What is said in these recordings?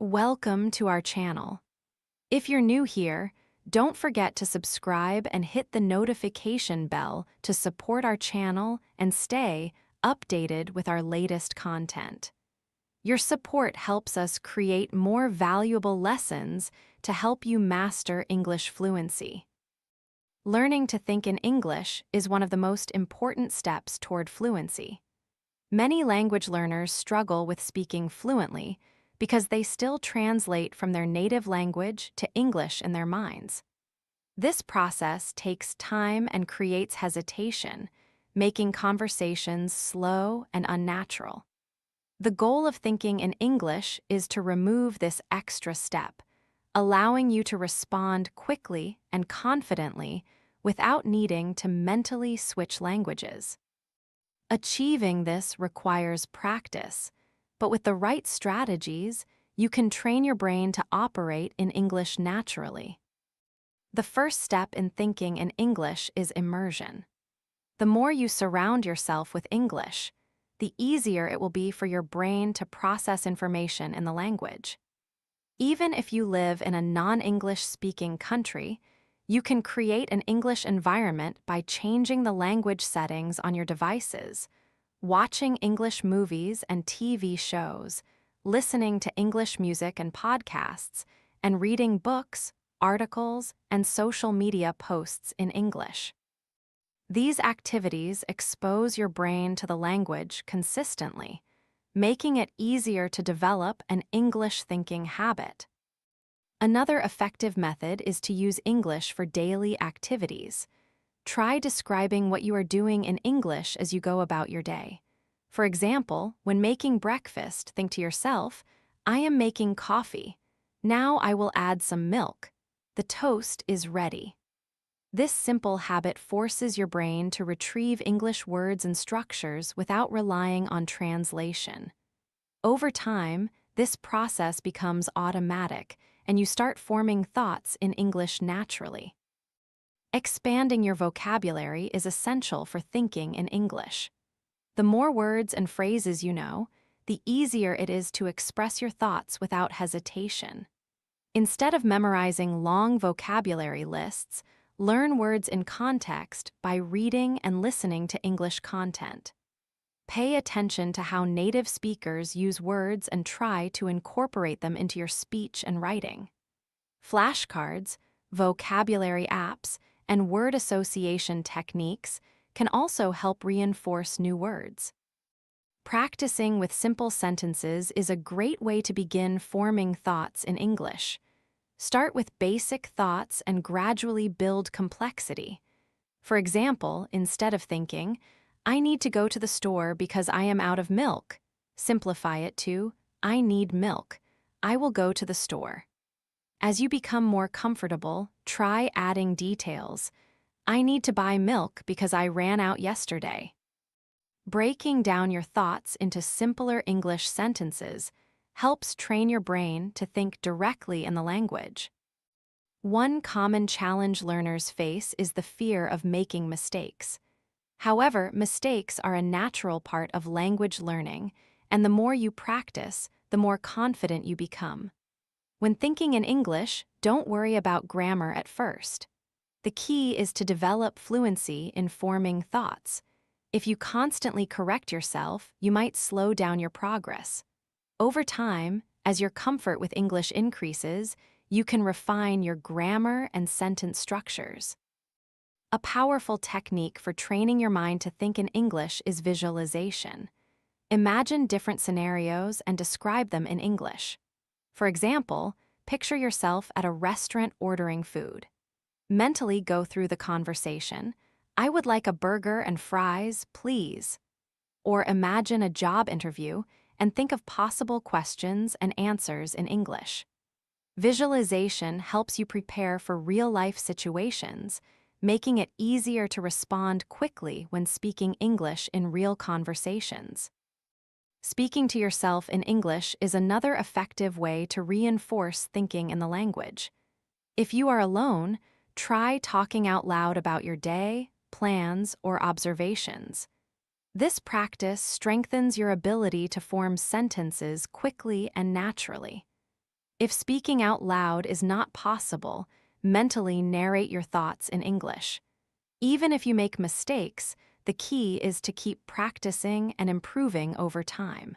Welcome to our channel. If you're new here, don't forget to subscribe and hit the notification bell to support our channel and stay updated with our latest content. Your support helps us create more valuable lessons to help you master English fluency. Learning to think in English is one of the most important steps toward fluency. Many language learners struggle with speaking fluently because they still translate from their native language to English in their minds. This process takes time and creates hesitation, making conversations slow and unnatural. The goal of thinking in English is to remove this extra step, allowing you to respond quickly and confidently without needing to mentally switch languages. Achieving this requires practice, but with the right strategies, you can train your brain to operate in English naturally. The first step in thinking in English is immersion. The more you surround yourself with English, the easier it will be for your brain to process information in the language. Even if you live in a non-English speaking country, you can create an English environment by changing the language settings on your devices, watching English movies and TV shows, listening to English music and podcasts, and reading books, articles, and social media posts in English. These activities expose your brain to the language consistently, making it easier to develop an English thinking habit. Another effective method is to use English for daily activities. Try describing what you are doing in English as you go about your day. For example, when making breakfast, think to yourself, "I am making coffee. Now I will add some milk. The toast is ready." This simple habit forces your brain to retrieve English words and structures without relying on translation. Over time, this process becomes automatic, and you start forming thoughts in English naturally. Expanding your vocabulary is essential for thinking in English. The more words and phrases you know, the easier it is to express your thoughts without hesitation. Instead of memorizing long vocabulary lists, learn words in context by reading and listening to English content. Pay attention to how native speakers use words and try to incorporate them into your speech and writing. Flashcards, vocabulary apps, and word association techniques can also help reinforce new words. Practicing with simple sentences is a great way to begin forming thoughts in English. Start with basic thoughts and gradually build complexity. For example, instead of thinking, "I need to go to the store because I am out of milk," simplify it to, "I need milk. I will go to the store." As you become more comfortable, try adding details. "I need to buy milk because I ran out yesterday." Breaking down your thoughts into simpler English sentences helps train your brain to think directly in the language. One common challenge learners face is the fear of making mistakes. However, mistakes are a natural part of language learning, and the more you practice, the more confident you become. When thinking in English, don't worry about grammar at first. The key is to develop fluency in forming thoughts. If you constantly correct yourself, you might slow down your progress. Over time, as your comfort with English increases, you can refine your grammar and sentence structures. A powerful technique for training your mind to think in English is visualization. Imagine different scenarios and describe them in English. For example, picture yourself at a restaurant ordering food. Mentally go through the conversation. "I would like a burger and fries, please." Or imagine a job interview and think of possible questions and answers in English. Visualization helps you prepare for real-life situations, making it easier to respond quickly when speaking English in real conversations. Speaking to yourself in English is another effective way to reinforce thinking in the language. If you are alone, try talking out loud about your day, plans, or observations. This practice strengthens your ability to form sentences quickly and naturally. If speaking out loud is not possible, mentally narrate your thoughts in English. Even if you make mistakes, the key is to keep practicing and improving over time.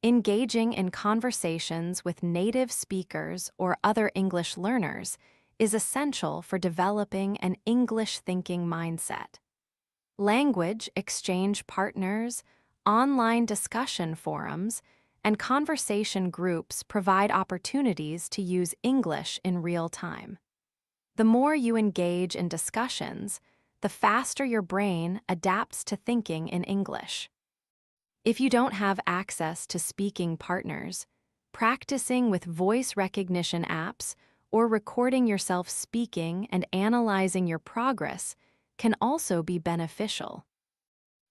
Engaging in conversations with native speakers or other English learners is essential for developing an English-thinking mindset. Language exchange partners, online discussion forums, and conversation groups provide opportunities to use English in real time. The more you engage in discussions, the faster your brain adapts to thinking in English. If you don't have access to speaking partners, practicing with voice recognition apps or recording yourself speaking and analyzing your progress can also be beneficial.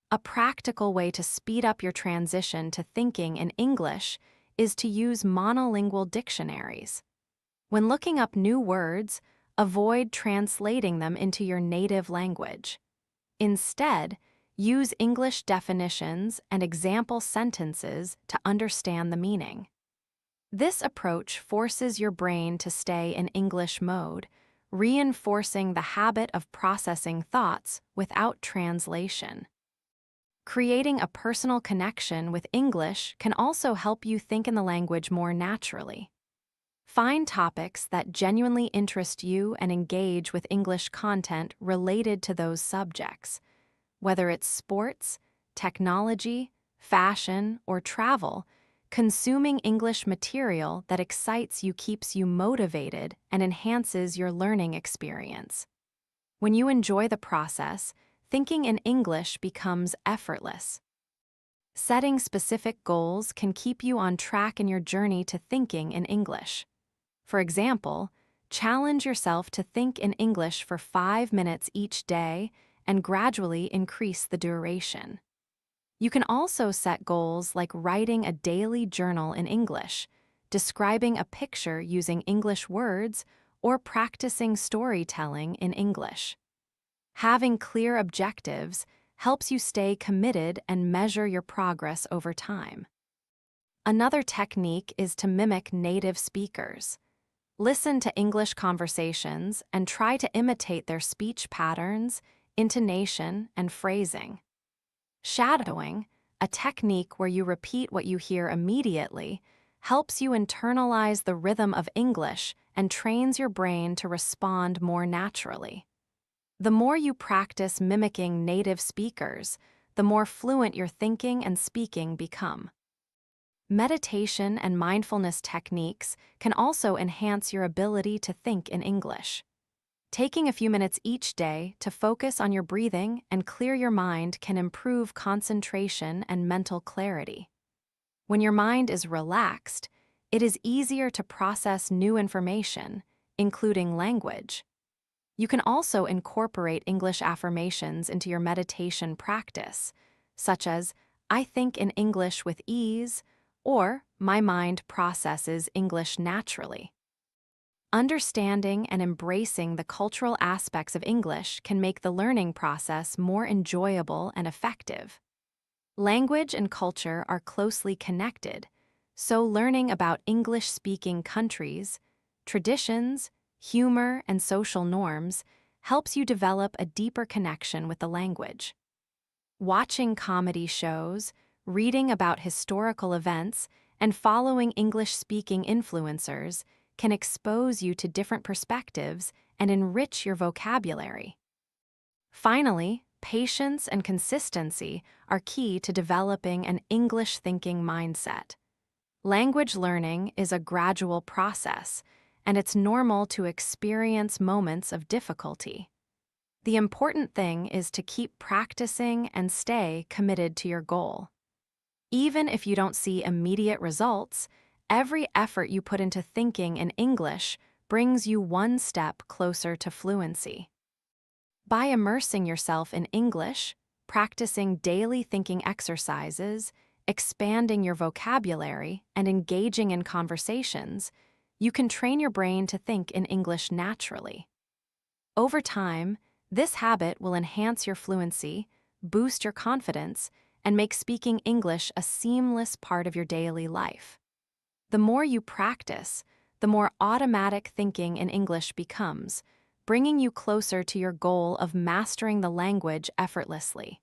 A practical way to speed up your transition to thinking in English is to use monolingual dictionaries. When looking up new words, avoid translating them into your native language. Instead, use English definitions and example sentences to understand the meaning. This approach forces your brain to stay in English mode, reinforcing the habit of processing thoughts without translation. Creating a personal connection with English can also help you think in the language more naturally. Find topics that genuinely interest you and engage with English content related to those subjects. Whether it's sports, technology, fashion, or travel, consuming English material that excites you keeps you motivated and enhances your learning experience. When you enjoy the process, thinking in English becomes effortless. Setting specific goals can keep you on track in your journey to thinking in English. For example, challenge yourself to think in English for 5 minutes each day and gradually increase the duration. You can also set goals like writing a daily journal in English, describing a picture using English words, or practicing storytelling in English. Having clear objectives helps you stay committed and measure your progress over time. Another technique is to mimic native speakers. Listen to English conversations and try to imitate their speech patterns, intonation, and phrasing. Shadowing, a technique where you repeat what you hear immediately, helps you internalize the rhythm of English and trains your brain to respond more naturally. The more you practice mimicking native speakers, the more fluent your thinking and speaking become. Meditation and mindfulness techniques can also enhance your ability to think in English. Taking a few minutes each day to focus on your breathing and clear your mind can improve concentration and mental clarity. When your mind is relaxed, it is easier to process new information, including language. You can also incorporate English affirmations into your meditation practice, such as, "I think in English with ease," or "My mind processes English naturally." Understanding and embracing the cultural aspects of English can make the learning process more enjoyable and effective. Language and culture are closely connected, so learning about English-speaking countries, traditions, humor, and social norms helps you develop a deeper connection with the language. Watching comedy shows, reading about historical events, and following English-speaking influencers can expose you to different perspectives and enrich your vocabulary. Finally, patience and consistency are key to developing an English-thinking mindset. Language learning is a gradual process, and it's normal to experience moments of difficulty. The important thing is to keep practicing and stay committed to your goal. Even if you don't see immediate results, every effort you put into thinking in English brings you one step closer to fluency. By immersing yourself in English, practicing daily thinking exercises, expanding your vocabulary, and engaging in conversations, you can train your brain to think in English naturally. Over time, this habit will enhance your fluency, boost your confidence, and make speaking English a seamless part of your daily life. The more you practice, the more automatic thinking in English becomes, bringing you closer to your goal of mastering the language effortlessly.